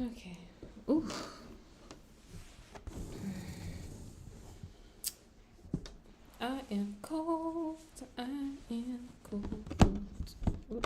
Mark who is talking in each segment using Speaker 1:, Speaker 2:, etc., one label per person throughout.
Speaker 1: Okay. Ooh. I am cold. I am cold. Ooh.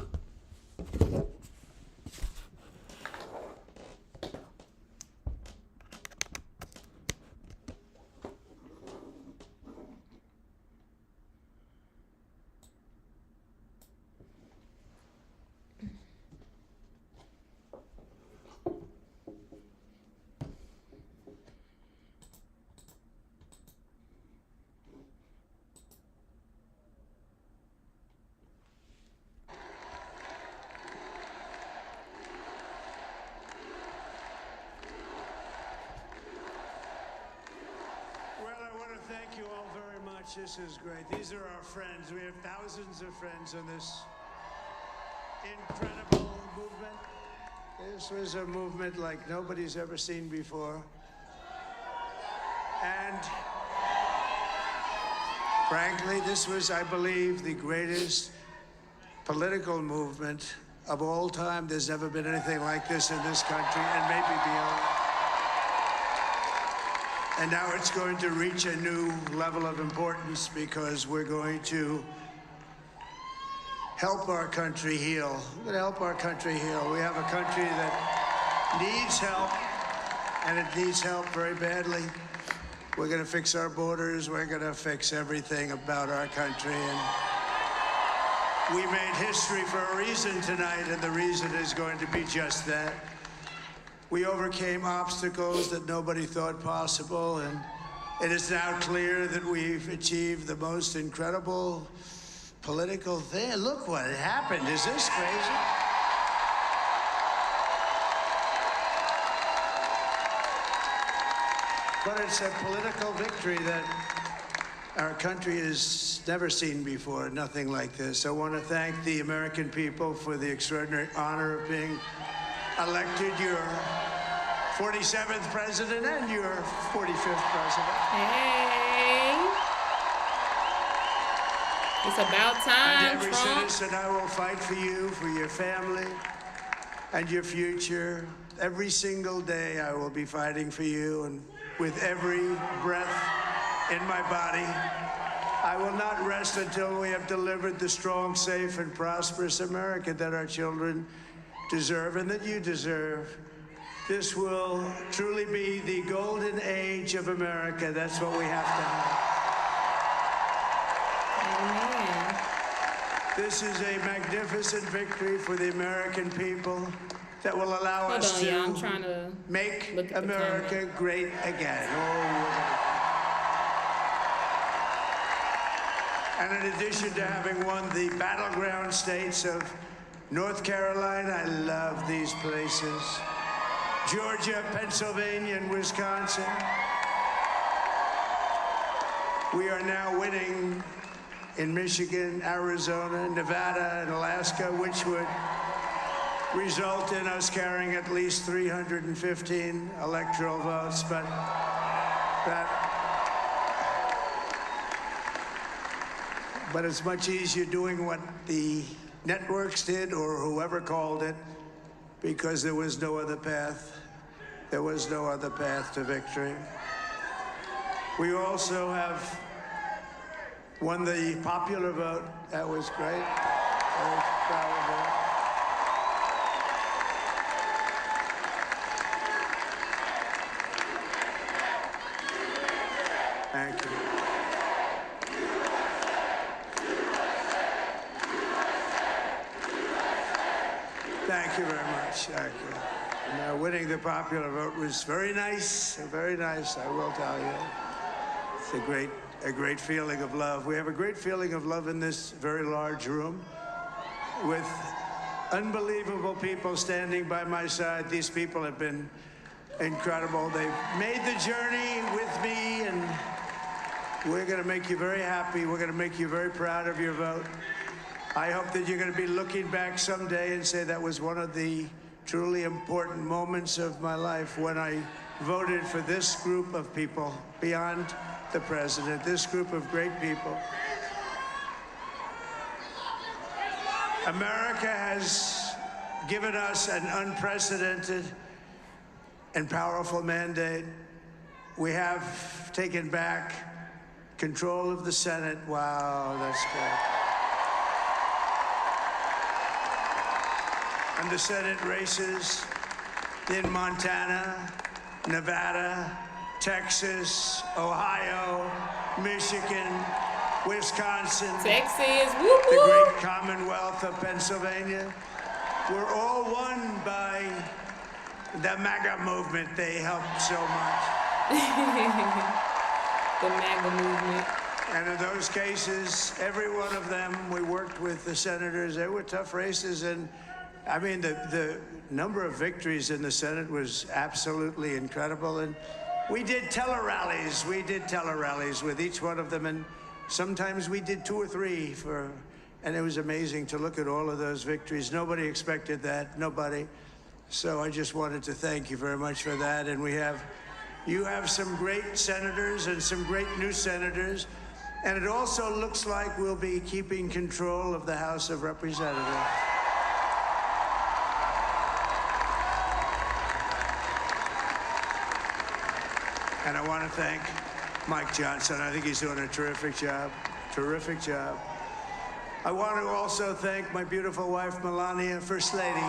Speaker 2: Thank you all very much. This is great. These are our friends. We have thousands of friends in this incredible movement. This was a movement like nobody's ever seen before. And frankly, this was, I believe, the greatest political movement of all time. There's never been anything like this in this country and maybe beyond. And now it's going to reach a new level of importance because we're going to help our country heal. We're going to help our country heal. We have a country that needs help, and it needs help very badly. We're going to fix our borders. We're going to fix everything about our country. And we made history for a reason tonight, and the reason is going to be just that. We overcame obstacles that nobody thought possible, and it is now clear that we've achieved the most incredible political thing. Look what happened. Is this crazy? But it's a political victory that our country has never seen before, nothing like this. I want to thank the American people for the extraordinary honor of being elected your 47th president and your 45th president.
Speaker 1: Hey. It's about time,
Speaker 2: And every
Speaker 1: Trump.
Speaker 2: citizen, I will fight for you, for your family, and your future. Every single day, I will be fighting for you, and with every breath in my body, I will not rest until we have delivered the strong, safe, and prosperous America that our children deserve and that you deserve. This will truly be the golden age of America. That's what we have to have.
Speaker 1: Amen.
Speaker 2: This is a magnificent victory for the American people that will allow us
Speaker 1: Hold on, y'all. I'm
Speaker 2: to
Speaker 1: trying to
Speaker 2: make
Speaker 1: look at the
Speaker 2: America
Speaker 1: camera.
Speaker 2: great again. And in addition to having won the battleground states of North Carolina, I love these places. Georgia, Pennsylvania, and Wisconsin. We are now winning in Michigan, Arizona, Nevada, and Alaska, which would result in us carrying at least 315 electoral votes. But it's much easier doing what the networks did or whoever called it, because there was no other path. There was no other path to victory. We also have won the popular vote. That was great. I was proud of that. Thank you. Thank you very much. Thank you. And, winning the popular vote was very nice, I will tell you. It's a great feeling of love. We have a great feeling of love in this very large room with unbelievable people standing by my side. These people have been incredible. They've made the journey with me, and we're going to make you very happy. We're going to make you very proud of your vote. I hope that you're going to be looking back someday and say that was one of the truly important moments of my life when I voted for this group of people beyond the president, this group of great people. America has given us an unprecedented and powerful mandate. We have taken back control of the Senate. Wow, that's good. And the Senate races in Montana, Nevada, Texas, Ohio, Michigan, Wisconsin,
Speaker 1: Texas,
Speaker 2: the
Speaker 1: woo-hoo.
Speaker 2: great Commonwealth of Pennsylvania, were all won by the MAGA movement. They helped so much.
Speaker 1: The MAGA movement.
Speaker 2: And in those cases, every one of them, we worked with the senators. They were tough races. And I mean, the number of victories in the Senate was absolutely incredible. And we did tele-rallies. We did tele-rallies with each one of them. And sometimes we did 2 or 3 and it was amazing to look at all of those victories. Nobody expected that, nobody. So I just wanted to thank you very much for that. And you have some great senators and some great new senators. And it also looks like we'll be keeping control of the House of Representatives. And I want to thank Mike Johnson. I think he's doing a terrific job. Terrific job. I want to also thank my beautiful wife, Melania, First Lady.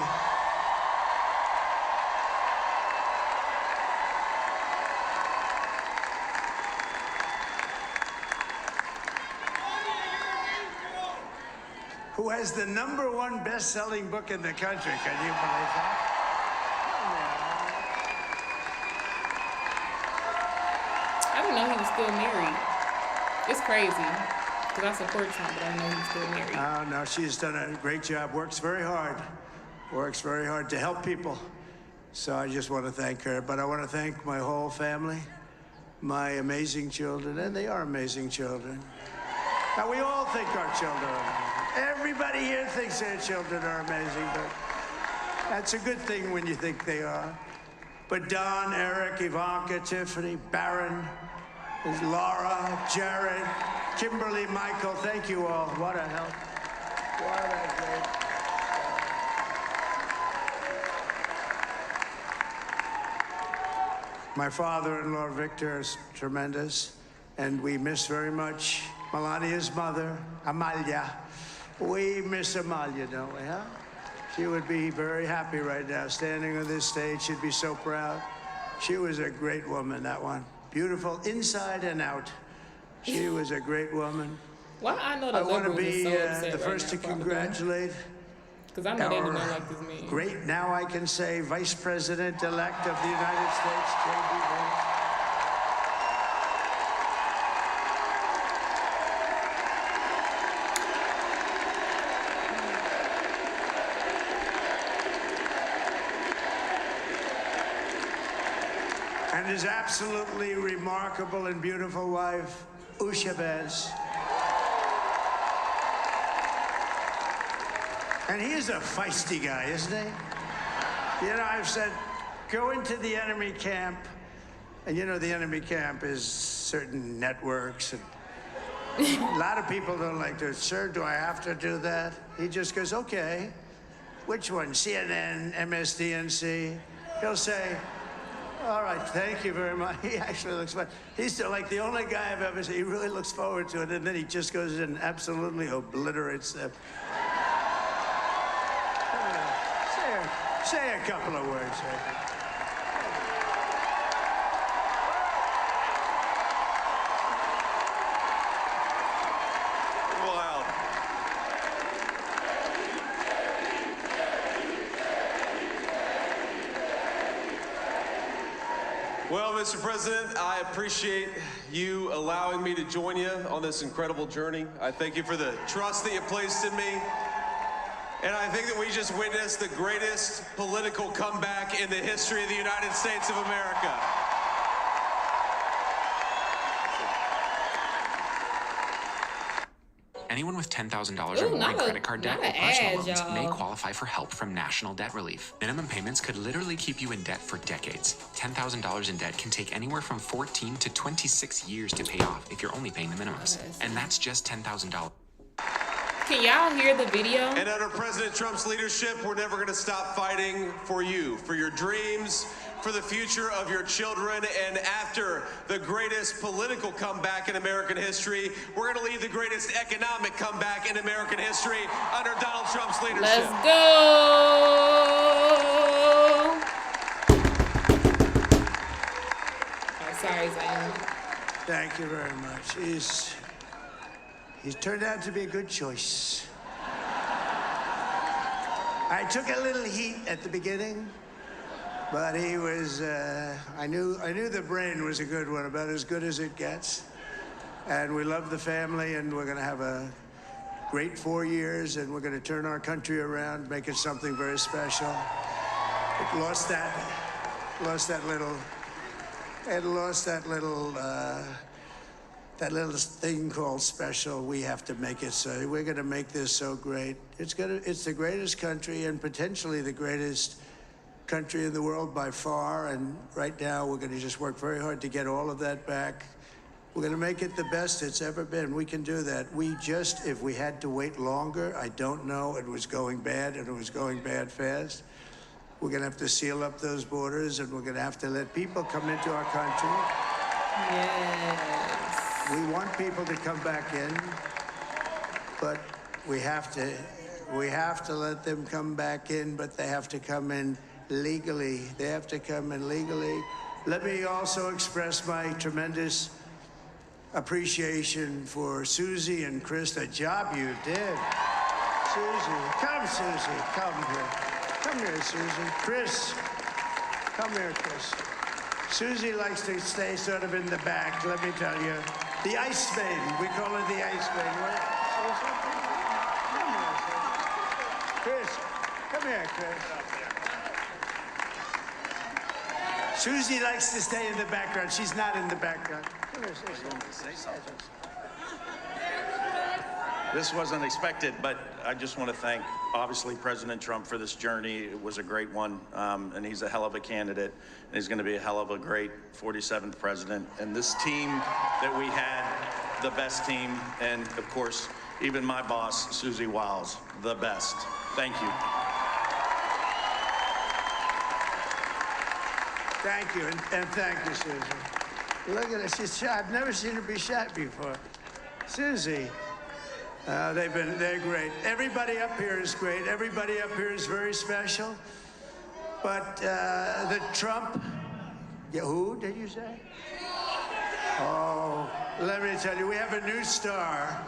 Speaker 2: Who has the #1 best-selling book in the country. Can you believe that?
Speaker 1: I didn't know he was still married. It's crazy. Because I support Trump, but I didn't know he was still married.
Speaker 2: Oh, no, she's done a great job. Works very hard. Works very hard to help people. So I just want to thank her. But I want to thank my whole family, my amazing children, and they are amazing children. Now, we all think our children are amazing. Everybody here thinks their children are amazing, but that's a good thing when you think they are. But Don, Eric, Ivanka, Tiffany, Barron, Laura, Jared, Kimberly, Michael, thank you all. What a help. What a great. My father-in-law, Victor, is tremendous, and we miss very much Melania's mother, Amalia. We miss Amalia, don't we, huh? She would be very happy right now, standing on this stage. She'd be so proud. She was a great woman, that one. Beautiful inside and out. She was a great woman.
Speaker 1: Why I know the
Speaker 2: I want to
Speaker 1: liberals
Speaker 2: be
Speaker 1: are so upset
Speaker 2: the
Speaker 1: right
Speaker 2: first
Speaker 1: now,
Speaker 2: to congratulate
Speaker 1: because I know they do not like this man.
Speaker 2: great, now I can say, Vice President-elect of the United States, JD Vance. And his absolutely remarkable and beautiful wife, Usha Vance. And he is a feisty guy, isn't he? You know, I've said, go into the enemy camp. And you know, the enemy camp is certain networks. And a lot of people don't like to, sir, do I have to do that? He just goes, okay. Which one? CNN, MSDNC? He'll say, all right, thank you very much. He actually looks fun. He's like the only guy I've ever seen. He really looks forward to it, and then he just goes in and absolutely obliterates them. Say a couple of words.
Speaker 3: Well, Mr. President, I appreciate you allowing me to join you on this incredible journey. I thank you for the trust that you placed in me. And I think that we just witnessed the greatest political comeback in the history of the United States of America.
Speaker 4: Anyone with $10,000 or more in credit card debt or personal loans may qualify for help from National Debt Relief. Minimum payments could literally keep you in debt for decades. $10,000 in debt can take anywhere from 14 to 26 years to pay off if you're only paying the minimums. And that's just $10,000.
Speaker 1: Can y'all hear the video?
Speaker 3: And under President Trump's leadership, we're never going to stop fighting for you, for your dreams, for the future of your children. And after the greatest political comeback in American history, we're going to lead the greatest economic comeback in American history under Donald Trump's leadership.
Speaker 1: Let's go. Oh, sorry, Zane.
Speaker 2: Thank you very much. He's turned out to be a good choice. I took a little heat at the beginning, but he was, I knew the brain was a good one, about as good as it gets. And we love the family, and we're going to have a great 4 years, and we're going to turn our country around, make it something very special. It lost that little thing called special. We have to make it so. We're going to make this so great. It's the greatest country, and potentially the greatest country in the world by far. And right now, we're going to just work very hard to get all of that back. We're going to make it the best it's ever been. We can do that. If we had to wait longer, I don't know. It was going bad, and it was going bad fast. We're going to have to seal up those borders, and we're going to have to let people come into our country.
Speaker 1: Yes.
Speaker 2: We want people to come back in, but we have to let them come back in, but they have to come in legally. They have to come in legally. Let me also express my tremendous appreciation for Susie and Chris, the job you did. Susie, come here. Come here, Susie. Chris, come here, Chris. Susie likes to stay sort of in the back, let me tell you. The Ice Maiden, we call her the Ice Maiden. What? Come here, Chris. Come here, Chris. Susie likes to stay in the background. She's not in the background. Come here, say something.
Speaker 5: This wasn't expected, but I just want to thank, obviously, President Trump for this journey. It was a great one, and he's a hell of a candidate, and he's going to be a hell of a great 47th president. And this team that we had, the best team, and, of course, even my boss, Susie Wiles, the best. Thank you.
Speaker 2: Thank you, and thank you, Susie. Look at her, she's shy. I've never seen her be shy before. Susie. They're great. Everybody up here is great. Everybody up here is very special. But the Trump, who did you say? Oh, let me tell you, we have a new star.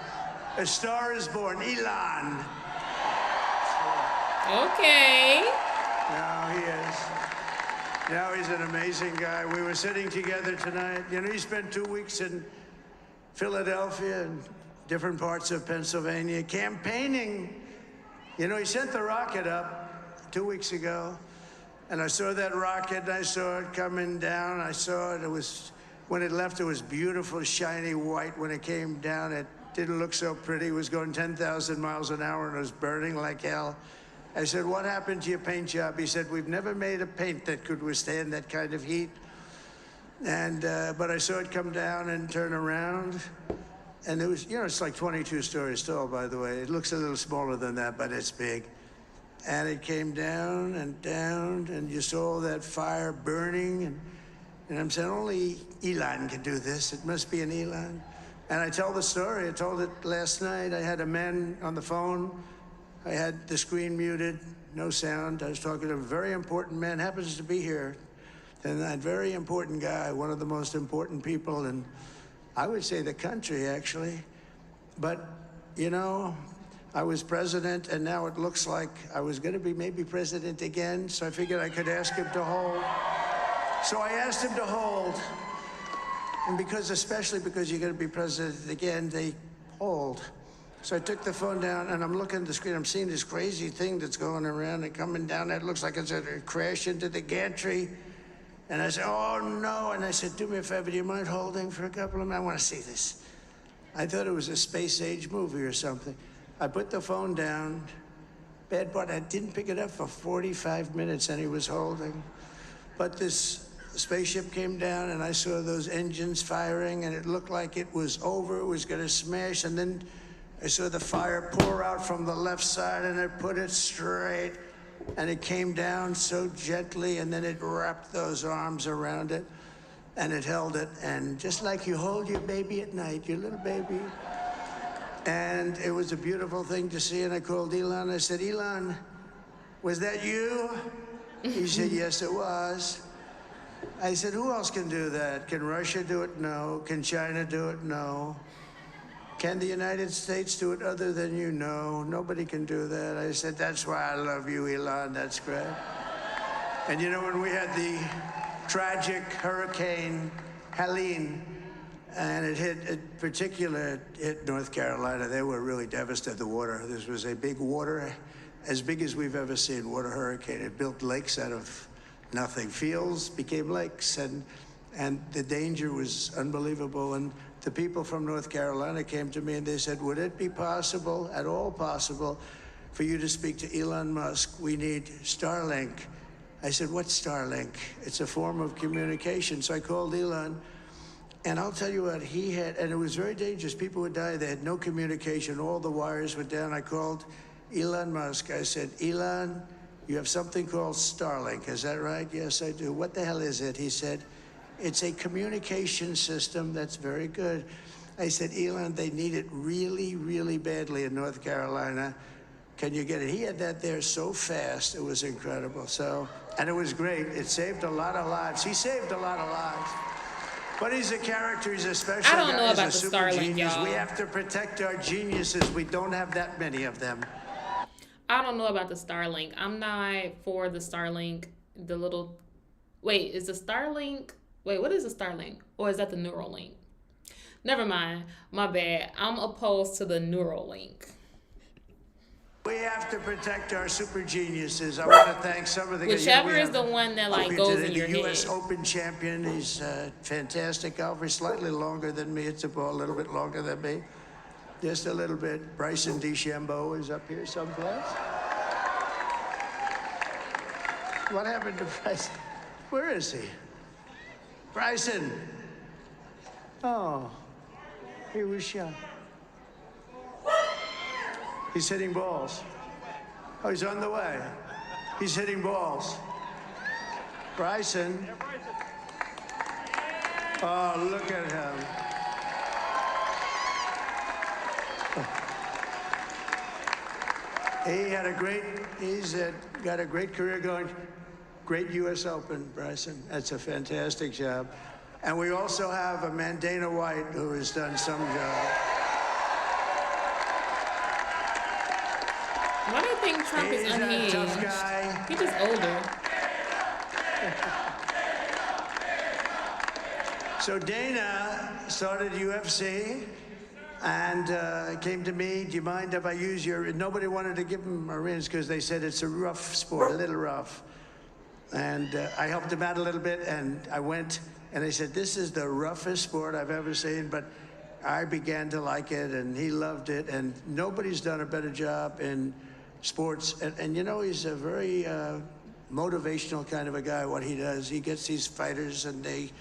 Speaker 2: A star is born, Elon.
Speaker 1: Okay.
Speaker 2: Now he is. Now he's an amazing guy. We were sitting together tonight. You know, he spent 2 weeks in Philadelphia and different parts of Pennsylvania, campaigning. You know, he sent the rocket up 2 weeks ago, and I saw that rocket, and I saw it coming down. I saw it. It was, when it left, it was beautiful, shiny white. When it came down, it didn't look so pretty. It was going 10,000 miles an hour, and it was burning like hell. I said, what happened to your paint job? He said, we've never made a paint that could withstand that kind of heat. And, but I saw it come down and turn around. And it was, you know, it's like 22 stories tall, by the way. It looks a little smaller than that, but it's big. And it came down, and you saw that fire burning. And I'm saying, only Elon can do this. It must be an Elon. And I tell the story. I told it last night. I had a man on the phone. I had the screen muted, no sound. I was talking to a very important man, happens to be here. And that very important guy, one of the most important people in, I would say, the country, actually. But, you know, I was president, and now it looks like I was going to be maybe president again, so I figured I could ask him to hold. So I asked him to hold. And especially because you're going to be president again, they hold. So I took the phone down, and I'm looking at the screen. I'm seeing this crazy thing that's going around and coming down. It looks like it's going to crash into the gantry. And I said, oh, no. And I said, do me a favor, do you mind holding for a couple of minutes? I want to see this. I thought it was a space-age movie or something. I put the phone down. Bad part, I didn't pick it up for 45 minutes, and he was holding. But this spaceship came down, and I saw those engines firing, and it looked like it was over. It was going to smash, and then I saw the fire pour out from the left side, and it put it straight and it came down so gently, and then it wrapped those arms around it, and it held it, and just like you hold your baby at night, your little baby. And it was a beautiful thing to see, and I called Elon. I said, Elon, was that you? He said, yes, it was. I said, who else can do that? Can Russia do it? No. Can China do it? No. Can the United States do it other than you? No. Nobody can do that. I said, that's why I love you, Elon. That's great. And you know, when we had the tragic Hurricane Helene, and it hit North Carolina, they were really devastated. The water, this was a big water, as big as we've ever seen, water hurricane. It built lakes out of nothing. Fields became lakes, and the danger was unbelievable. And the people from North Carolina came to me and they said, would it be possible, at all possible, for you to speak to Elon Musk? We need Starlink. I said, what's Starlink? It's a form of communication. So I called Elon, and I'll tell you what, he had, and it was very dangerous. People would die. They had no communication. All the wires were down. I called Elon Musk. I said, Elon, you have something called Starlink. Is that right? Yes, I do. What the hell is it? He said, it's a communication system that's very good. I said, Elon, they need it really, really badly in North Carolina. Can you get it? He had that there so fast. It was incredible. So, and it was great. It saved a lot of lives. He saved a lot of lives. But he's a character. He's a special guy.
Speaker 1: I don't know about the Starlink,
Speaker 2: genius.
Speaker 1: y'all.
Speaker 2: We have to protect our geniuses. We don't have that many of them.
Speaker 1: I don't know about the Starlink. I'm not for the Starlink. The little... Wait, is the Starlink... Wait, what is the Starlink? Or is that the Neuralink? Never mind. My bad. I'm opposed to the Neuralink.
Speaker 2: We have to protect our super geniuses. I want to thank some of the guys.
Speaker 1: Whichever is the one that like goes in your head.
Speaker 2: The U.S. Open champion. He's a fantastic golfer. Slightly longer than me. It's a ball a little bit longer than me. Just a little bit. Bryson DeChambeau is up here someplace. What happened to Bryson? Where is he? Bryson. Oh, he was shot. He's hitting balls. Oh, he's on the way. He's hitting balls. Bryson. Oh, look at him. He's got a great career going. Great U.S. Open, Bryson. That's a fantastic job. And we also have a man, Dana White, who has done some job.
Speaker 1: Why do you think Trump is unhinged?
Speaker 2: He's a tough guy.
Speaker 1: He's just older.
Speaker 2: So Dana started UFC and came to me, do you mind if I use your... Nobody wanted to give him a rinse because they said it's a rough sport, a little rough. And I helped him out a little bit, and I went, and they said, this is the roughest sport I've ever seen, but I began to like it, and he loved it, and nobody's done a better job in sports. And you know, he's a very motivational kind of a guy, what he does. He gets these fighters, and they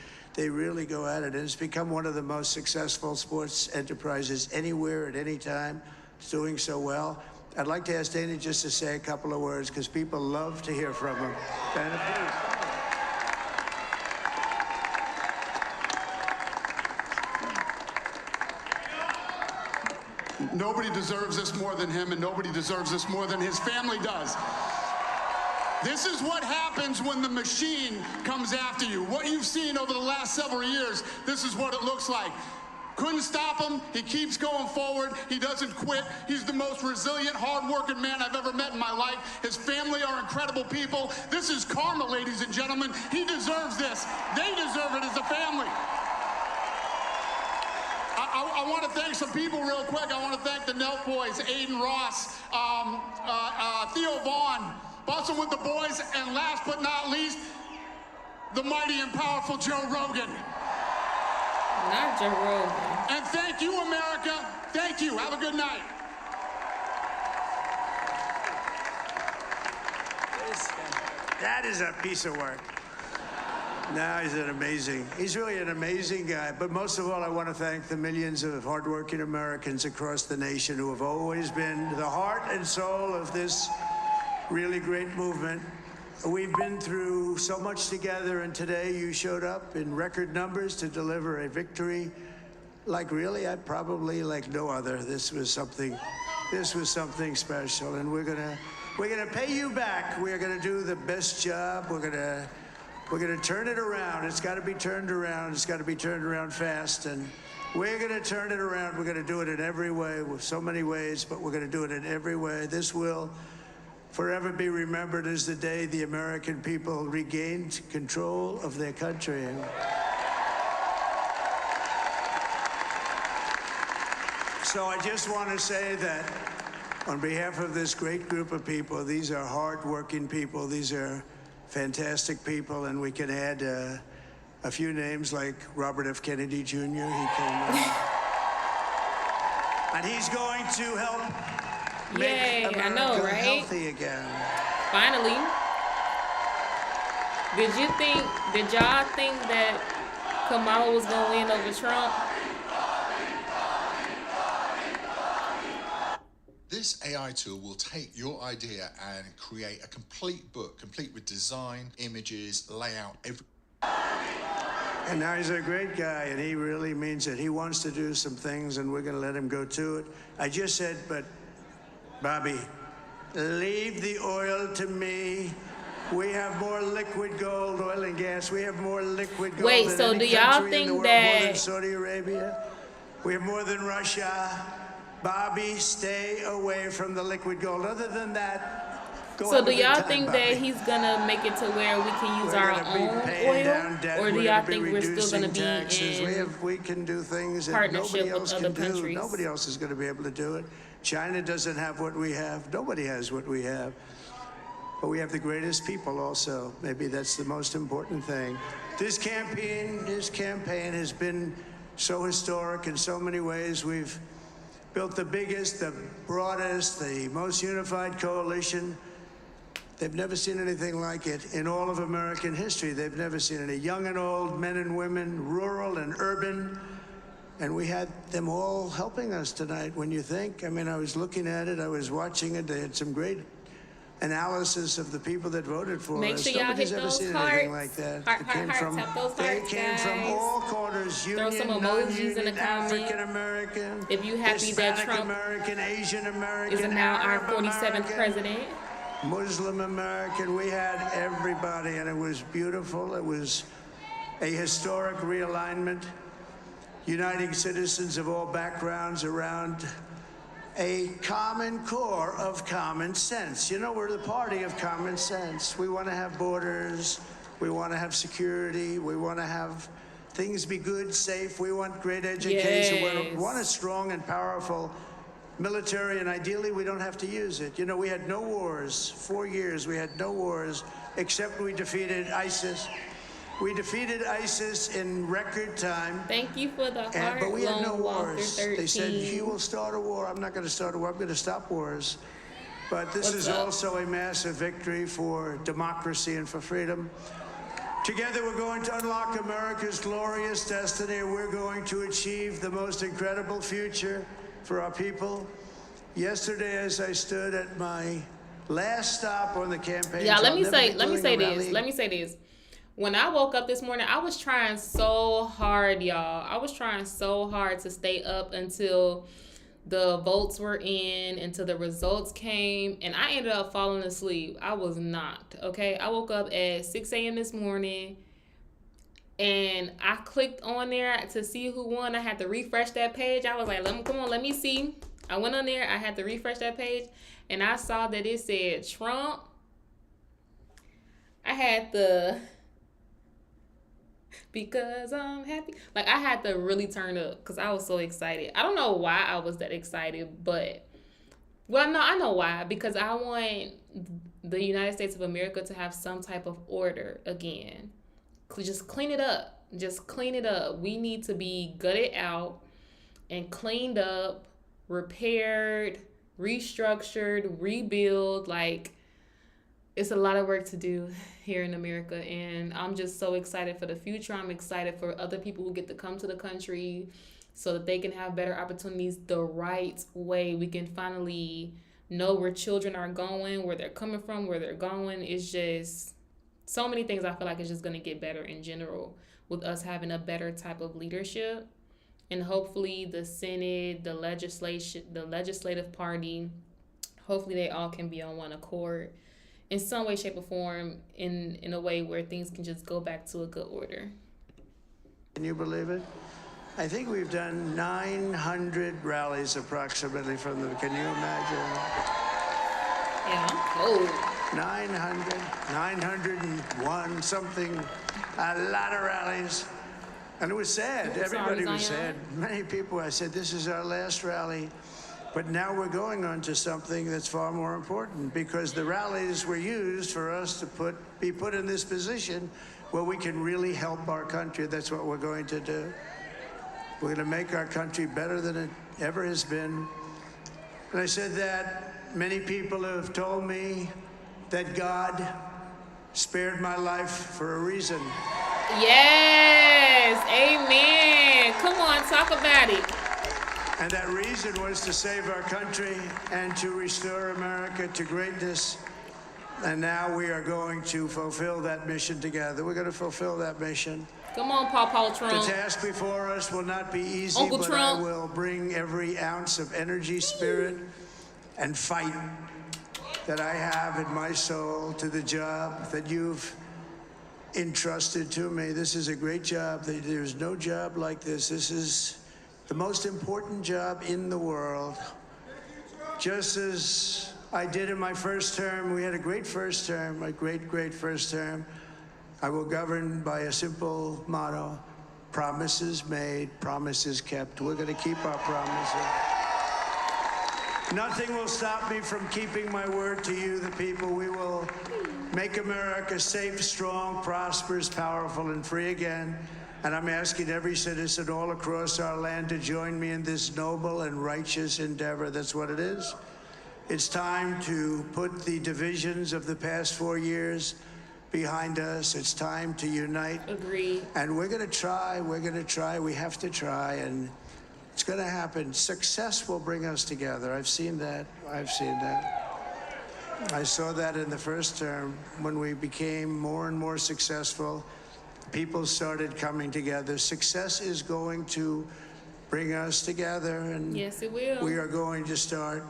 Speaker 2: really go at it, and it's become one of the most successful sports enterprises anywhere at any time. It's doing so well. I'd like to ask Dana just to say a couple of words, because people love to hear from him. Dana,
Speaker 6: please. Nobody deserves this more than him, and nobody deserves this more than his family does. This is what happens when the machine comes after you. What you've seen over the last several years, this is what it looks like. Couldn't stop him. He keeps going forward. He doesn't quit. He's the most resilient, hard-working man I've ever met in my life. His family are incredible people. This is karma, ladies and gentlemen. He deserves this. They deserve it as a family. I want to thank some people real quick. I want to thank the Nelk boys, Aiden Ross, Theo Vaughn, Bustin' with the boys, and last but not least, the mighty and powerful Joe Rogan.
Speaker 1: Not Joe Rogan.
Speaker 6: And thank you, America. Thank you. Have a good night.
Speaker 2: that is a piece of work. No, he's really an amazing guy. But most of all, I want to thank the millions of hardworking Americans across the nation who have always been the heart and soul of this really great movement. We've been through so much together, and today you showed up in record numbers to deliver a victory like really, probably like no other. This was something special, and we're gonna pay you back. We're gonna do the best job. We're gonna turn it around. It's got to be turned around. It's got to be turned around fast, and we're gonna turn it around. We're gonna do it in every way, with so many ways, but we're gonna do it in every way. This will forever be remembered as the day the American people regained control of their country. So I just want to say that on behalf of this great group of people, these are hard-working people. These are fantastic people, and we can add a few names like Robert F. Kennedy Jr. He came and he's going to help make America healthy again.
Speaker 1: Finally. Did y'all think that Kamala was going to win over Trump?
Speaker 7: This AI tool will take your idea and create a complete book, complete with design, images, layout, everything.
Speaker 2: And now he's a great guy, and he really means it. He wants to do some things, and we're going to let him go to it. I just said, but Bobby, leave the oil to me. We have more liquid gold, oil and gas. We have more liquid gold
Speaker 1: Wait,
Speaker 2: than
Speaker 1: so
Speaker 2: any
Speaker 1: do y'all
Speaker 2: country in
Speaker 1: think
Speaker 2: the world,
Speaker 1: that
Speaker 2: more than Saudi Arabia? We have more than Russia. Bobby, stay away from the liquid gold. Other than that, go
Speaker 1: So
Speaker 2: have
Speaker 1: do
Speaker 2: a good
Speaker 1: y'all
Speaker 2: time,
Speaker 1: think
Speaker 2: Bobby.
Speaker 1: that he's gonna make it to where we can use
Speaker 2: We're
Speaker 1: our
Speaker 2: gonna be
Speaker 1: own
Speaker 2: paying down
Speaker 1: oil,
Speaker 2: debt.
Speaker 1: or do
Speaker 2: We're
Speaker 1: y'all
Speaker 2: gonna be
Speaker 1: think we're still gonna
Speaker 2: reducing taxes.
Speaker 1: be in
Speaker 2: We can do things that
Speaker 1: partnership
Speaker 2: nobody
Speaker 1: with
Speaker 2: else
Speaker 1: other
Speaker 2: can do.
Speaker 1: countries?
Speaker 2: Nobody else is going to be able to do it. China doesn't have what we have. Nobody has what we have. But we have the greatest people also. Maybe that's the most important thing. This campaign has been so historic in so many ways. We've built the biggest, the broadest, the most unified coalition. They've never seen anything like it in all of American history. They've never seen any young and old, men and women, rural and urban. And we had them all helping us tonight. When you think, I mean, I was looking at it, I was watching it. They had some great analysis of the people that voted for
Speaker 1: Make
Speaker 2: us.
Speaker 1: sure y'all
Speaker 2: Nobody's
Speaker 1: hit
Speaker 2: ever
Speaker 1: those
Speaker 2: seen
Speaker 1: hearts.
Speaker 2: anything like that.
Speaker 1: Heart,
Speaker 2: It came from,
Speaker 1: tap those
Speaker 2: they
Speaker 1: hearts,
Speaker 2: came from
Speaker 1: guys.
Speaker 2: all corners,
Speaker 1: Throw some
Speaker 2: union,
Speaker 1: emojis in the
Speaker 2: non-union,
Speaker 1: comment.
Speaker 2: African American,
Speaker 1: If you happy that
Speaker 2: Hispanic
Speaker 1: Trump
Speaker 2: American, Asian American,
Speaker 1: is now our
Speaker 2: Arab
Speaker 1: 47th
Speaker 2: American,
Speaker 1: president.
Speaker 2: Muslim American. We had everybody, and it was beautiful. It was a historic realignment, uniting citizens of all backgrounds around a common core of common sense. You know, we're the party of common sense. We want to have borders. We want to have security. We want to have things be good, safe. We want great education.
Speaker 1: Yes.
Speaker 2: We want a strong and powerful military, and ideally we don't have to use it. You know, we had no wars. 4 years we had no wars, except we defeated ISIS. We defeated ISIS in record time.
Speaker 1: Thank you for the heart,
Speaker 2: But we had no
Speaker 1: Lone Walker
Speaker 2: wars.
Speaker 1: 13.
Speaker 2: They said, he will start a war. I'm not going to start a war. I'm going to stop wars. But this is also a massive victory for democracy and for freedom. Together, we're going to unlock America's glorious destiny. We're going to achieve the most incredible future for our people. Yesterday, as I stood at my last stop on the campaign,
Speaker 1: Yeah, let me say this. When I woke up this morning, I was trying so hard, y'all. I was trying so hard to stay up until the votes were in, until the results came, and I ended up falling asleep. I was not, okay? I woke up at 6 a.m. this morning, and I clicked on there to see who won. I had to refresh that page. I was like, let me see. I went on there. I had to refresh that page, and I saw that it said Trump. I had to... because I'm happy. Like, I had to really turn up because I was so excited. I don't know why I was that excited, but... Well, no, I know why. Because I want the United States of America to have some type of order again. Just clean it up. Just clean it up. We need to be gutted out and cleaned up, repaired, restructured, rebuild. Like, it's a lot of work to do here in America, and I'm just so excited for the future. I'm excited for other people who get to come to the country so that they can have better opportunities the right way. We can finally know where children are going, where they're coming from, where they're going. It's just so many things I feel like it's just going to get better in general with us having a better type of leadership. And hopefully the Senate, the legislative party, hopefully they all can be on one accord in some way, shape, or form, in a way where things can just go back to a good order.
Speaker 2: Can you believe it? I think we've done 900 rallies approximately from them. Can you imagine?
Speaker 1: Yeah, I'm cold.
Speaker 2: 901 something, a lot of rallies. And it was sad. Everybody was sad. Many people, I said, this is our last rally. But now we're going on to something that's far more important, because the rallies were used for us to be put in this position where we can really help our country. That's what we're going to do. We're going to make our country better than it ever has been. And I said that many people have told me that God spared my life for a reason.
Speaker 1: Yes, amen. Come on, talk about it.
Speaker 2: And that reason was to save our country and to restore America to greatness. And now we are going to fulfill that mission together. We're going to fulfill that mission.
Speaker 1: Come on, Paul Trump.
Speaker 2: The task before us will not be easy,
Speaker 1: Uncle
Speaker 2: but
Speaker 1: Trump.
Speaker 2: I will bring every ounce of energy, spirit, and fight that I have in my soul to the job that you've entrusted to me. This is a great job. There's no job like this. This is the most important job in the world. Just as I did in my first term, we had a great first term, a great first term. I will govern by a simple motto: promises made, promises kept. We're going to keep our promises. Nothing will stop me from keeping my word to you, the people. We will make America safe, strong, prosperous, powerful, and free again. And I'm asking every citizen all across our land to join me in this noble and righteous endeavor. That's what it is. It's time to put the divisions of the past 4 years behind us. It's time to unite.
Speaker 1: Agreed.
Speaker 2: And we're going to try. We have to try. And it's going to happen. Success will bring us together. I've seen that. I saw that in the first term when we became more and more successful. People started coming together. Success is going to bring us together. And
Speaker 1: yes, it will.
Speaker 2: We are going to start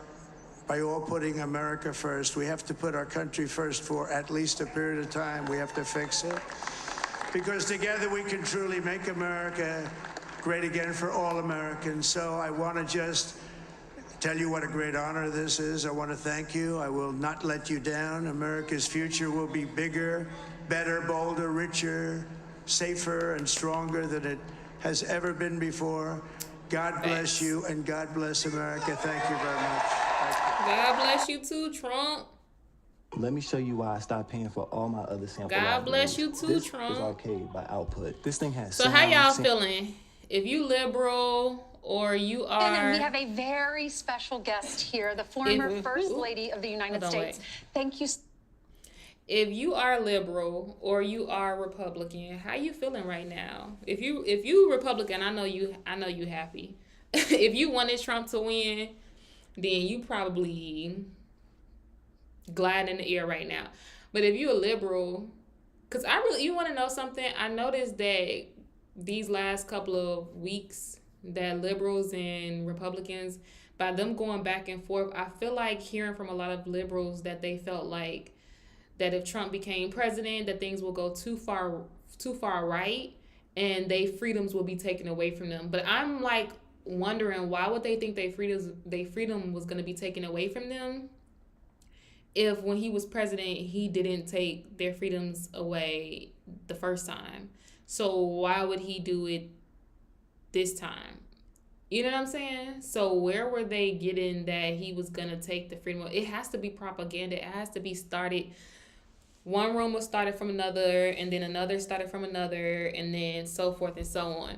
Speaker 2: by all putting America first. We have to put our country first for at least a period of time. We have to fix it. Because together we can truly make America great again for all Americans. So I want to just tell you what a great honor this is. I want to thank you. I will not let you down. America's future will be bigger, better, bolder, richer, safer, and stronger than it has ever been before. God bless you, and God bless America. Thank you very much.
Speaker 1: God bless you too, Trump.
Speaker 8: Let me show you why I stopped paying for all my other sample
Speaker 1: God bless you too,
Speaker 8: this
Speaker 1: Trump.
Speaker 8: This is arcade by Output. This thing has
Speaker 1: So how y'all feeling? If you liberal or you are...
Speaker 9: And we have a very special guest here, the former First Lady of the United States. Thank you.
Speaker 1: If you are liberal or you are Republican, how you feeling right now? If you Republican, I know you happy. If you wanted Trump to win, then you probably glad in the air right now. But if you a liberal, because you want to know something? I noticed that these last couple of weeks that liberals and Republicans, by them going back and forth, I feel like hearing from a lot of liberals that they felt like that if Trump became president, that things will go too far right, and their freedoms will be taken away from them. But I'm like wondering, why would they think their freedom was going to be taken away from them if when he was president he didn't take their freedoms away the first time? So why would he do it this time? You know what I'm saying? So where were they getting that he was going to take the freedom away? It has to be propaganda. It has to be started. One rumor started from another, and then another started from another, and then so forth and so on.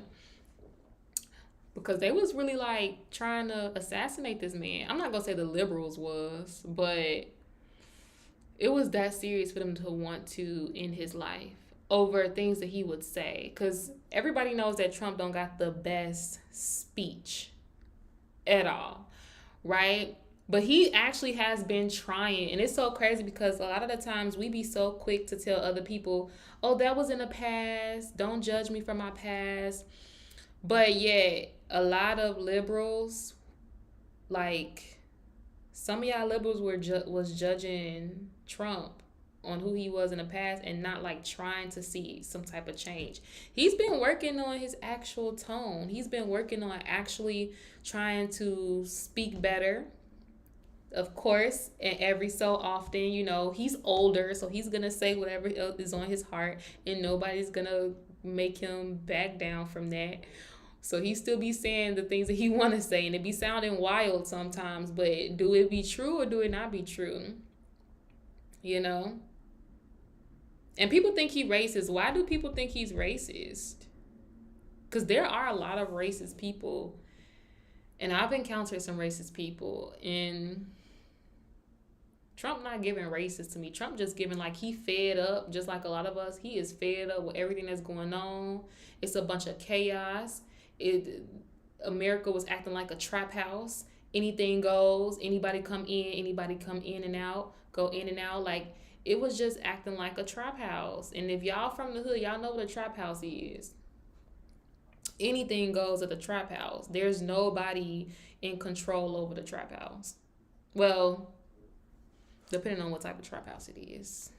Speaker 1: Because they was really like trying to assassinate this man. I'm not going to say the liberals was, but it was that serious for them to want to end his life over things that he would say. Because everybody knows that Trump don't got the best speech at all, right? But he actually has been trying. And it's so crazy because a lot of the times we be so quick to tell other people, oh, that was in the past. Don't judge me for my past. But yeah, a lot of liberals, like some of y'all liberals was judging Trump on who he was in the past and not like trying to see some type of change. He's been working on his actual tone. He's been working on actually trying to speak better. Of course, and every so often, you know, he's older, so he's gonna say whatever is on his heart, and nobody's gonna make him back down from that. So he still be saying the things that he want to say, and it be sounding wild sometimes, but do it be true or do it not be true? You know? And people think he racist. Why do people think he's racist? Because there are a lot of racist people, and I've encountered some racist people, and Trump not giving racist to me. Trump just giving like he fed up, just like a lot of us. He is fed up with everything that's going on. It's a bunch of chaos. America was acting like a trap house. Anything goes. Anybody come in and out, go in and out. Like it was just acting like a trap house. And if y'all from the hood, y'all know what a trap house is. Anything goes at the trap house. There's nobody in control over the trap house. Well, depending on what type of trap house it is.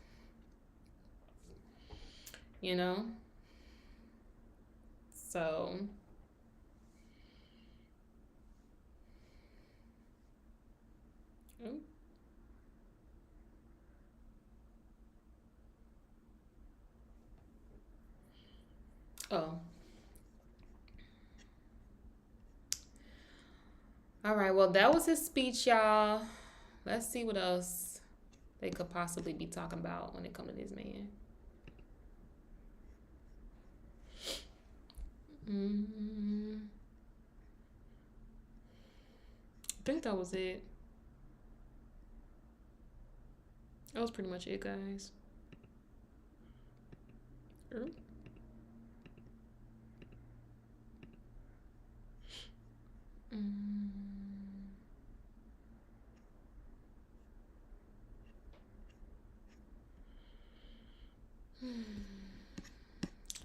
Speaker 1: You know? So oh. All right, well, that was his speech, y'all. Let's see what else they could possibly be talking about when it comes to this man. I think that was it. That was pretty much it, guys.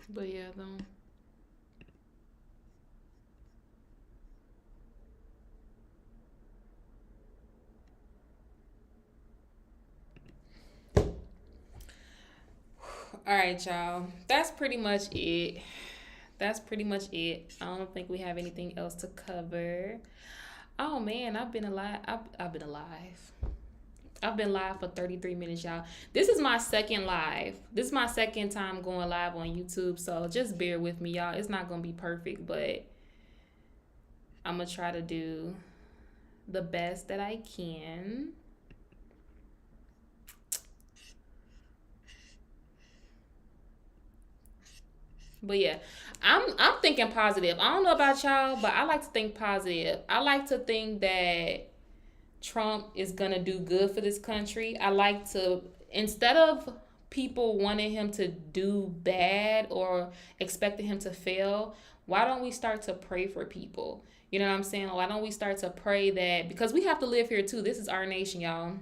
Speaker 1: But yeah, though. All right, y'all. That's pretty much it. I don't think we have anything else to cover. Oh man, I've been alive. I've been alive. I've been live for 33 minutes, y'all. This is my second live. This is my second time going live on YouTube, so just bear with me, y'all. It's not gonna be perfect, but I'm gonna try to do the best that I can. But yeah, I'm thinking positive. I don't know about y'all, but I like to think positive. I like to think that Trump is gonna do good for this country. I like to, instead of people wanting him to do bad or expecting him to fail, why don't we start to pray for people? You know what I'm saying? Why don't we start to pray that, because we have to live here too. This is our nation, y'all.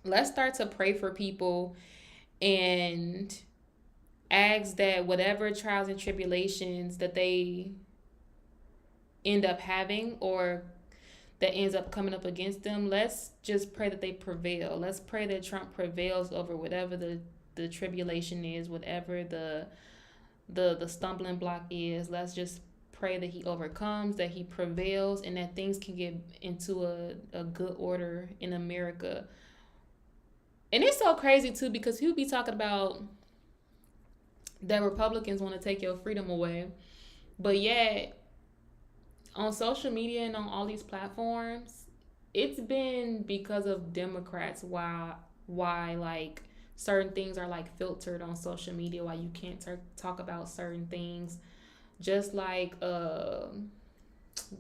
Speaker 1: Let's start to pray for people and ask that whatever trials and tribulations that they end up having or that ends up coming up against them, let's just pray that they prevail. Let's pray that Trump prevails over whatever the tribulation is, whatever the stumbling block is. Let's just pray that he overcomes, that he prevails, and that things can get into a good order in America. And it's so crazy too, because he'll be talking about that Republicans want to take your freedom away, but yet on social media and on all these platforms, it's been because of Democrats why like certain things are like filtered on social media, why you can't talk about certain things. Just like the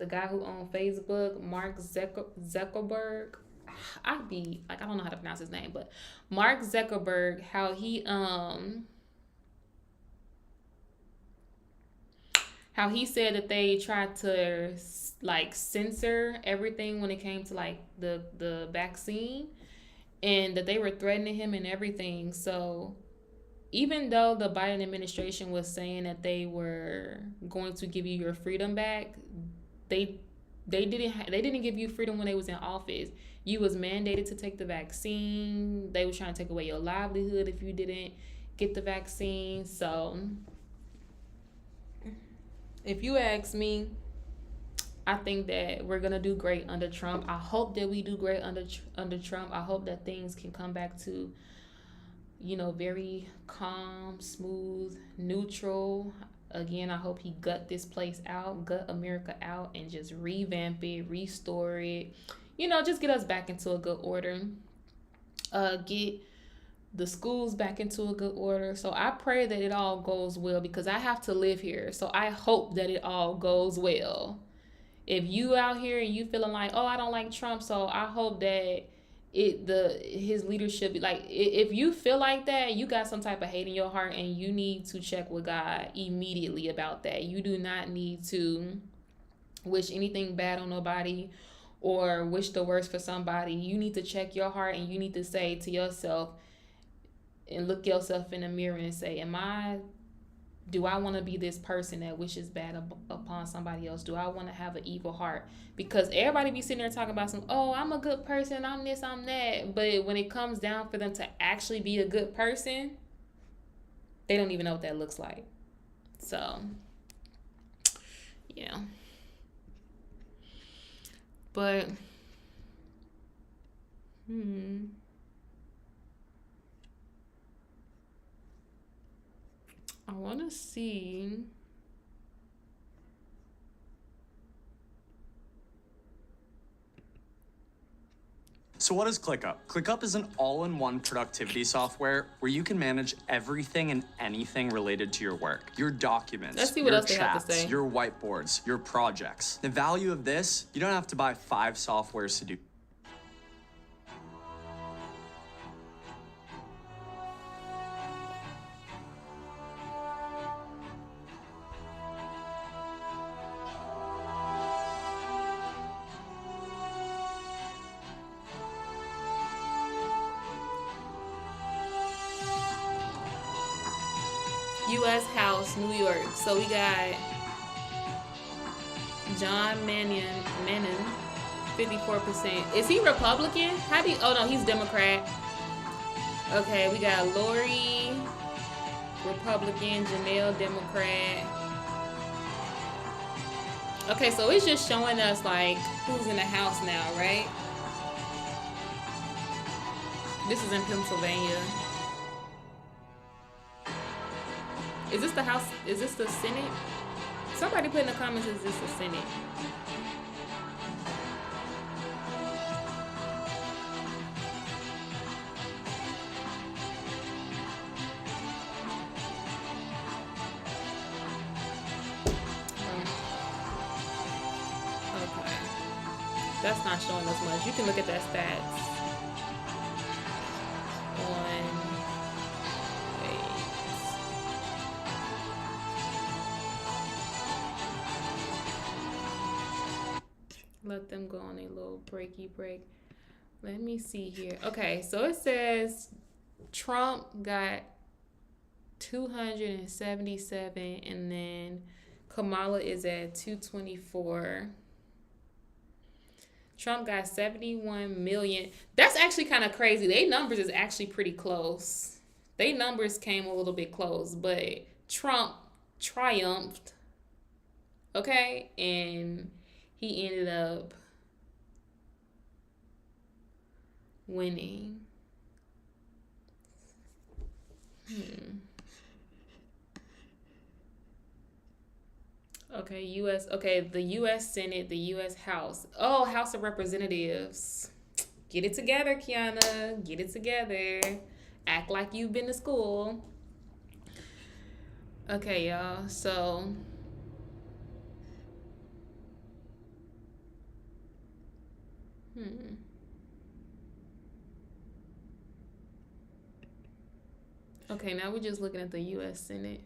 Speaker 1: guy who owned Facebook, Mark Zuckerberg. I don't know how to pronounce his name, but Mark Zuckerberg, how how he said that they tried to like censor everything when it came to like the vaccine, and that they were threatening him and everything. So even though the Biden administration was saying that they were going to give you your freedom back, they didn't give you freedom when they was in office. You was mandated to take the vaccine. They were trying to take away your livelihood if you didn't get the vaccine. So if you ask me, I think that we're gonna do great under Trump. I hope that we do great under Trump. I hope that things can come back to, very calm, smooth, neutral. Again, I hope he gut this place out, gut America out, and just revamp it, restore it. Just get us back into a good order. Get the schools back into a good order. So I pray that it all goes well, because I have to live here. So I hope that it all goes well. If you out here and you feeling like, oh, I don't like Trump, so I hope that his leadership, like, if you feel like that, you got some type of hate in your heart, and you need to check with God immediately about that. You do not need to wish anything bad on nobody or wish the worst for somebody. You need to check your heart, and you need to say to yourself and look yourself in the mirror and say, do I want to be this person that wishes bad upon somebody else? Do I want to have an evil heart? Because everybody be sitting there talking about I'm a good person, I'm this, I'm that. But when it comes down for them to actually be a good person, they don't even know what that looks like. So, yeah. But, I want to see.
Speaker 10: So what is ClickUp? ClickUp is an all-in-one productivity software where you can manage everything and anything related to your work. Your documents,
Speaker 1: Let's see what
Speaker 10: your
Speaker 1: else they have to
Speaker 10: chats,
Speaker 1: say.
Speaker 10: your whiteboards, your projects. The value of this, you don't have to buy 5 softwares to do.
Speaker 1: U.S. House, New York. So we got John Mannion, 54%. Is he Republican? Oh no, he's Democrat. Okay, we got Lori, Republican, Janelle, Democrat. Okay, so it's just showing us like who's in the House now, right? This is in Pennsylvania. Is this the House? Is this the Senate? Somebody put in the comments, is this the Senate? Okay. That's not showing us much. You can look at that stats on... Let them go on a little breaky break. Let me see here. Okay, so it says Trump got 277, and then Kamala is at 224. Trump got 71 million. That's actually kind of crazy. Their numbers is actually pretty close. Their numbers came a little bit close, but Trump triumphed. Okay, and he ended up winning. Okay, the U.S. Senate, the U.S. House. Oh, House of Representatives. Get it together, Kiana. Get it together. Act like you've been to school. Okay, y'all. So... Okay, now we're just looking at the U.S. Senate.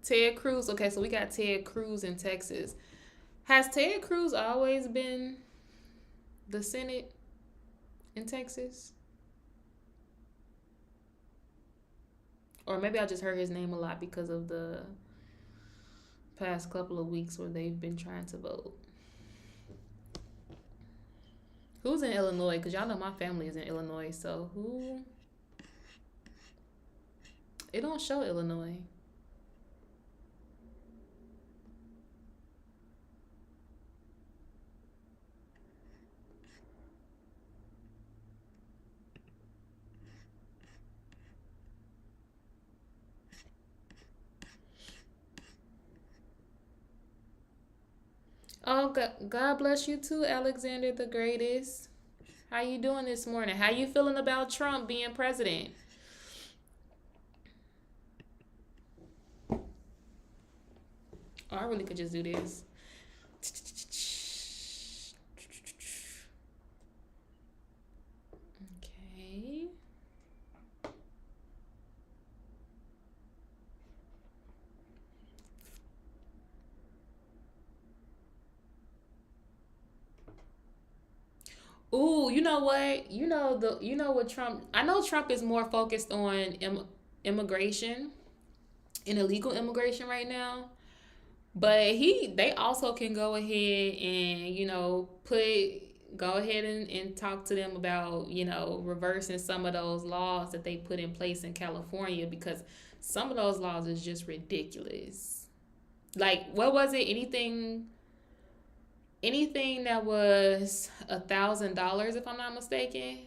Speaker 1: Ted Cruz. Okay, so we got Ted Cruz in Texas. Has Ted Cruz always been the Senate in Texas? Or maybe I just heard his name a lot because of the past couple of weeks where they've been trying to vote. Who's in Illinois? Because y'all know my family is in Illinois. So who? It don't show Illinois. Oh, God bless you too, Alexander the Greatest. How you doing this morning? How you feeling about Trump being president? Oh, I really could just do this. Okay. Ooh, you know what? You know what Trump. I know Trump is more focused on immigration and illegal immigration right now, but they also can go ahead and go ahead and talk to them about reversing some of those laws that they put in place in California, because some of those laws is just ridiculous. Like, what was it? Anything that was $1,000, if I'm not mistaken,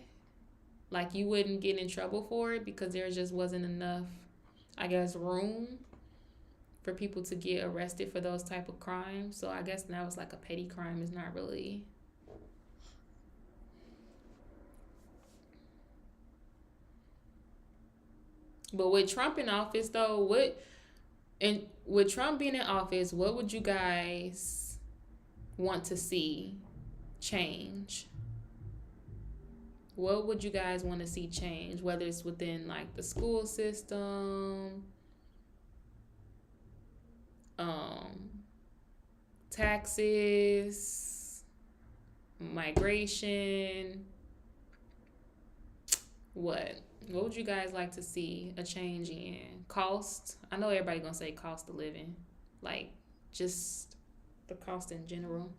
Speaker 1: like, you wouldn't get in trouble for it because there just wasn't enough, I guess, room for people to get arrested for those type of crimes. So I guess now it's like a petty crime is not really. But with Trump in office, though, with Trump being in office, what would you guys want to see change? What would you guys want to see change? Whether it's within like the school system, taxes, migration. What would you guys like to see a change in? Cost? I know everybody gonna say cost of living, like just the cost in general.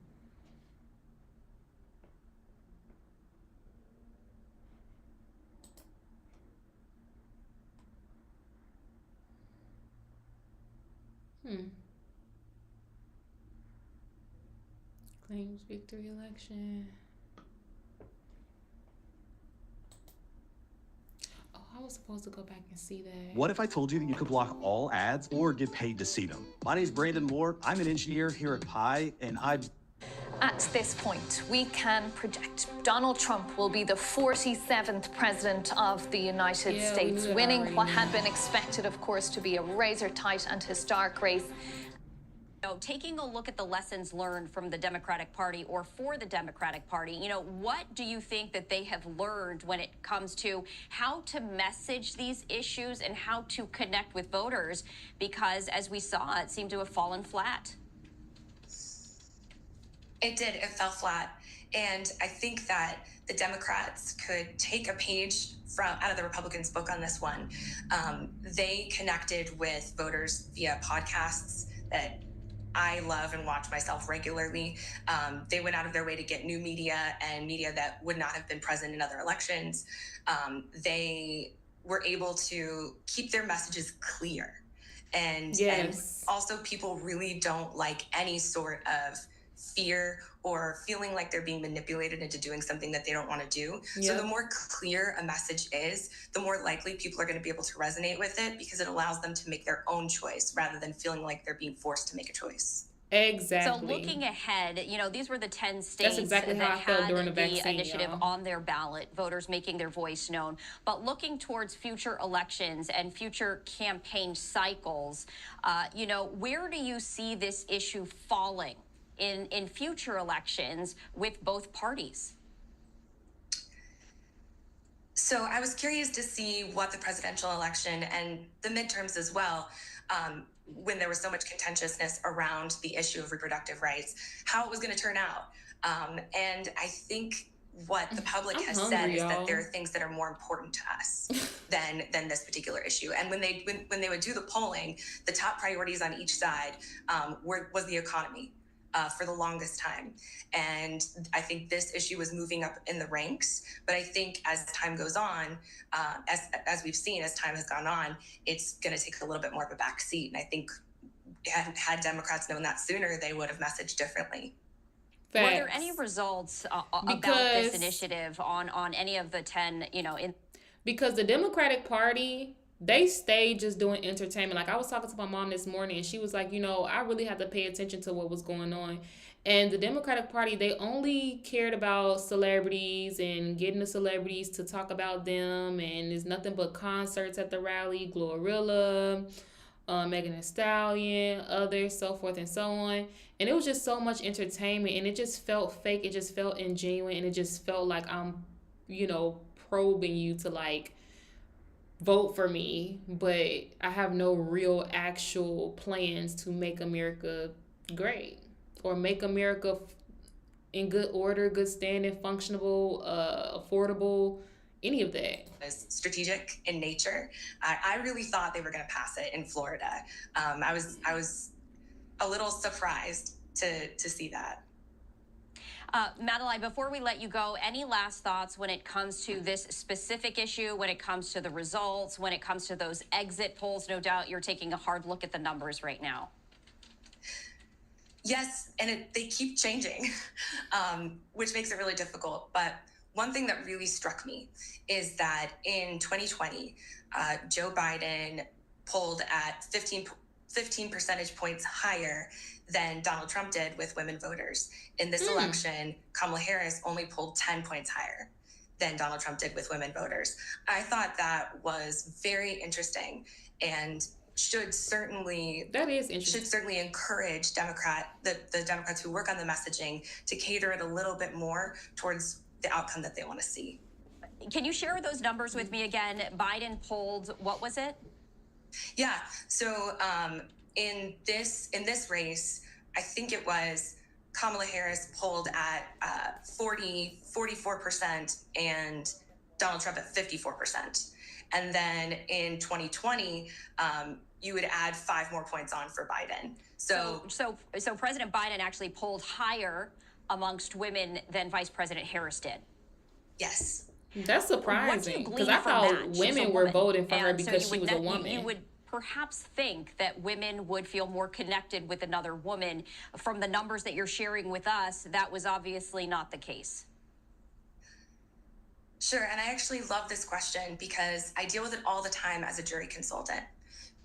Speaker 1: Claims victory election. Oh, I was supposed to go back and see that.
Speaker 11: What if I told you that you could block all ads or get paid to see them? My name is Brandon Moore. I'm an engineer here at Pi, and
Speaker 12: At this point, we can project Donald Trump will be the 47th president of the United States, winning what had been expected, of course, to be a razor-tight and historic race.
Speaker 13: Taking a look at the lessons learned from the Democratic Party or for the Democratic Party, what do you think that they have learned when it comes to how to message these issues and how to connect with voters? Because as we saw, it seemed to have fallen flat.
Speaker 14: It did. It fell flat. And I think that the Democrats could take a page out of the Republicans' book on this one. They connected with voters via podcasts that I love and watch myself regularly. They went out of their way to get new media and media that would not have been present in other elections. They were able to keep their messages clear. And also, people really don't like any sort of fear or feeling like they're being manipulated into doing something that they don't want to do. So the more clear a message is, the more likely people are going to be able to resonate with it, because it allows them to make their own choice rather than feeling like they're being forced to make a choice.
Speaker 1: Exactly.
Speaker 13: So looking ahead, these were the 10 states
Speaker 1: exactly
Speaker 13: that
Speaker 1: had
Speaker 13: the initiative on their ballot, voters making their voice known. But looking towards future elections and future campaign cycles, where do you see this issue falling in future elections with both parties?
Speaker 14: So I was curious to see what the presidential election and the midterms as well when there was so much contentiousness around the issue of reproductive rights, how it was going to turn out. And I think what the public has said is that there are things that are more important to us than this particular issue. And when they would do the polling, the top priorities on each side was the economy. For the longest time. And I think this issue was moving up in the ranks. But I think as time goes on, as we've seen, as time has gone on, it's going to take a little bit more of a back seat. And I think had Democrats known that sooner, they would have messaged differently.
Speaker 13: Facts. Were there any results about this initiative on any of the 10,
Speaker 1: Because the Democratic Party, they stayed just doing entertainment. Like, I was talking to my mom this morning, and she was like, I really had to pay attention to what was going on. And the Democratic Party, they only cared about celebrities and getting the celebrities to talk about them. And there's nothing but concerts at the rally, Glorilla, Megan Thee Stallion, others, so forth and so on. And it was just so much entertainment, and it just felt fake. It just felt ingenuine, and it just felt like I'm, probing you to, like, vote for me, but I have no real actual plans to make America great or make America in good order, good standing, functionable, affordable, any of that.
Speaker 14: Is strategic in nature. I really thought they were going to pass it in Florida. I was a little surprised to see that.
Speaker 13: Madeline, before we let you go, any last thoughts when it comes to this specific issue, when it comes to the results, when it comes to those exit polls? No doubt you're taking a hard look at the numbers right now.
Speaker 14: Yes, and they keep changing, which makes it really difficult. But one thing that really struck me is that in 2020, Joe Biden polled at 15 percentage points higher than Donald Trump did with women voters. In this election, Kamala Harris only polled 10 points higher than Donald Trump did with women voters. I thought that was very interesting and should certainly encourage the Democrats who work on the messaging to cater it a little bit more towards the outcome that they want to see.
Speaker 13: Can you share those numbers with me again? Biden polled, what was it?
Speaker 14: Yeah. So in this race, I think it was Kamala Harris polled at 44% and Donald Trump at 54%. And then in 2020, you would add 5 more points on for Biden. So
Speaker 13: President Biden actually polled higher amongst women than Vice President Harris did.
Speaker 14: Yes.
Speaker 1: That's surprising, because I thought women were voting for her because she was a woman.
Speaker 13: You would perhaps think that women would feel more connected with another woman. From the numbers that you're sharing with us, that was obviously not the case.
Speaker 14: Sure, and I actually love this question because I deal with it all the time as a jury consultant.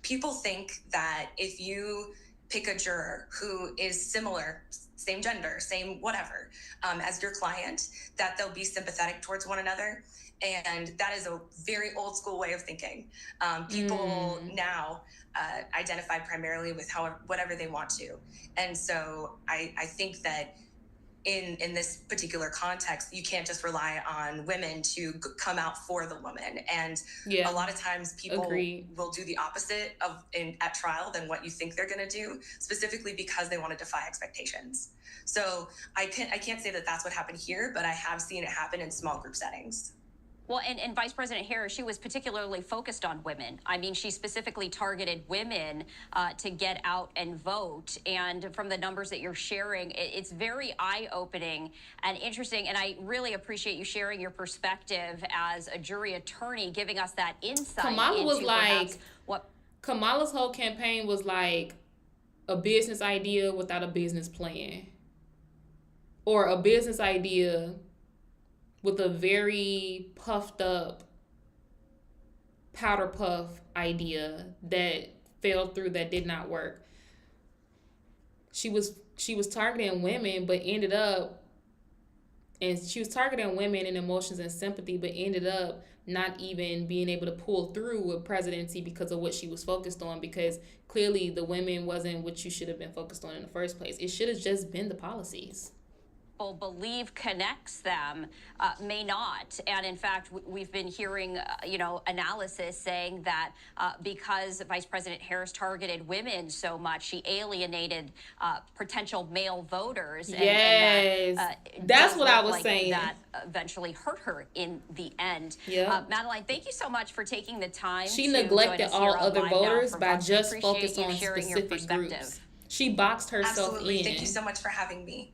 Speaker 14: People think that if you pick a juror who is similar, same gender, same whatever, as your client, that they'll be sympathetic towards one another. And that is a very old school way of thinking. People now identify primarily with whatever they want to. And so I think that in this particular context, you can't just rely on women to come out for the woman. And a lot of times people will do the opposite at trial than what you think they're going to do, specifically because they want to defy expectations. So I can't say that that's what happened here, but I have seen it happen in small group settings.
Speaker 13: Well, and Vice President Harris, she was particularly focused on women. I mean, she specifically targeted women to get out and vote. And from the numbers that you're sharing, it's very eye-opening and interesting. And I really appreciate you sharing your perspective as a jury attorney, giving us that insight.
Speaker 1: Kamala was like, Kamala's whole campaign was like a business idea without a business plan. Or a business idea with a very puffed up powder puff idea that fell through, that did not work. She was targeting women, but ended up, and she was targeting women in emotions and sympathy, but ended up not even being able to pull through with presidency because of what she was focused on, because clearly the women wasn't what you should have been focused on in the first place. It should have just been the policies.
Speaker 13: believe connects them may not. And in fact, we've been hearing, analysis saying that because Vice President Harris targeted women so much, she alienated potential male voters.
Speaker 1: Yes.
Speaker 13: And
Speaker 1: that's what I was saying.
Speaker 13: That eventually hurt her in the end.
Speaker 1: Yeah.
Speaker 13: Madeline, thank you so much for taking the time.
Speaker 1: She neglected all other voters by just focusing on
Speaker 13: sharing
Speaker 1: specific groups. She boxed herself
Speaker 14: Absolutely.
Speaker 1: in.
Speaker 14: Thank you so much for having me.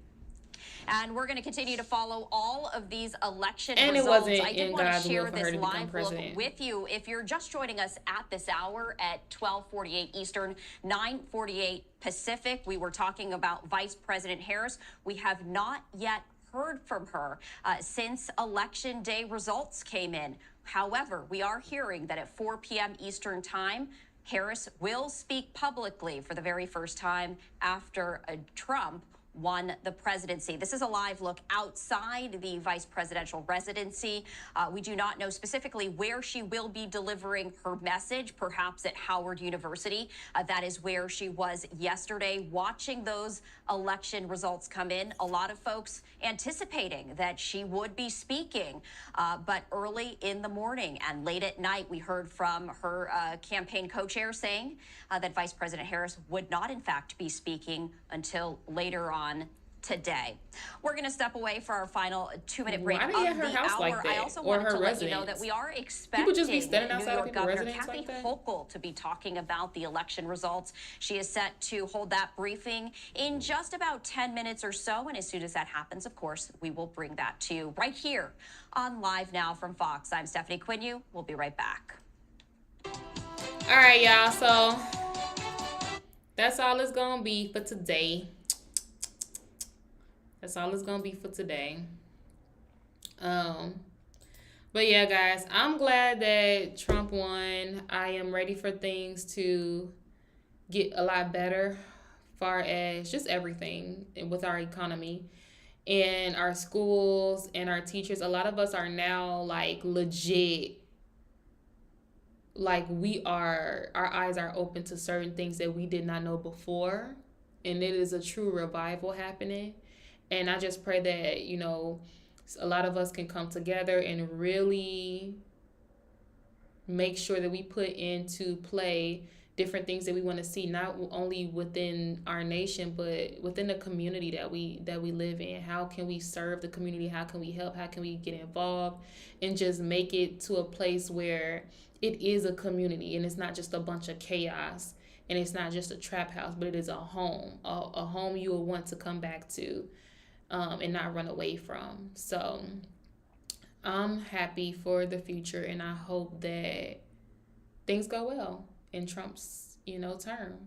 Speaker 13: And we're going to continue to follow all of these election
Speaker 1: and
Speaker 13: results.
Speaker 1: It wasn't
Speaker 13: I did
Speaker 1: in
Speaker 13: want
Speaker 1: God's
Speaker 13: to share
Speaker 1: will for
Speaker 13: this
Speaker 1: her to become
Speaker 13: live look
Speaker 1: president.
Speaker 13: with you. If you're just joining us at this hour at 12:48 Eastern, 9:48 Pacific, we were talking about Vice President Harris. We have not yet heard from her since Election Day results came in. However, we are hearing that at 4 p.m. Eastern Time, Harris will speak publicly for the very first time after Trump won the presidency. This is a live look outside the vice presidential residency. We do not know specifically where she will be delivering her message, perhaps at Howard University. That is where she was yesterday, watching those election results come in. A lot of folks anticipating that she would be speaking, but early in the morning and late at night, we heard from her campaign co-chair saying that Vice President Harris would not, in fact, be speaking until later on today. We're going to step away for our final 2-minute break of the hour.
Speaker 1: Like that,
Speaker 13: I also wanted to let you know that we are expecting
Speaker 1: just be standing outside
Speaker 13: New York Governor
Speaker 1: Kathy
Speaker 13: like Hochul to be talking about the election results. She is set to hold that briefing in just about 10 minutes or so. And as soon as that happens, of course, we will bring that to you right here on Live Now from Fox. I'm Stephanie Quinu. We'll be right back.
Speaker 1: All right, y'all. So that's all it's going to be for today. That's all it's gonna be for today. But yeah, guys, I'm glad that Trump won. I am ready for things to get a lot better, far as just everything with our economy and our schools and our teachers. A lot of us are now like legit. Like our eyes are open to certain things that we did not know before, and it is a true revival happening. And I just pray that, a lot of us can come together and really make sure that we put into play different things that we want to see, not only within our nation, but within the community that we live in. How can we serve the community? How can we help? How can we get involved and just make it to a place where it is a community and it's not just a bunch of chaos and it's not just a trap house, but it is a home you will want to come back to. And not run away from. So I'm happy for the future, and I hope that things go well in Trump's, term.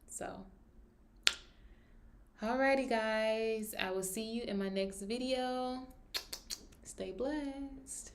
Speaker 1: So, alrighty, guys. I will see you in my next video. Stay blessed.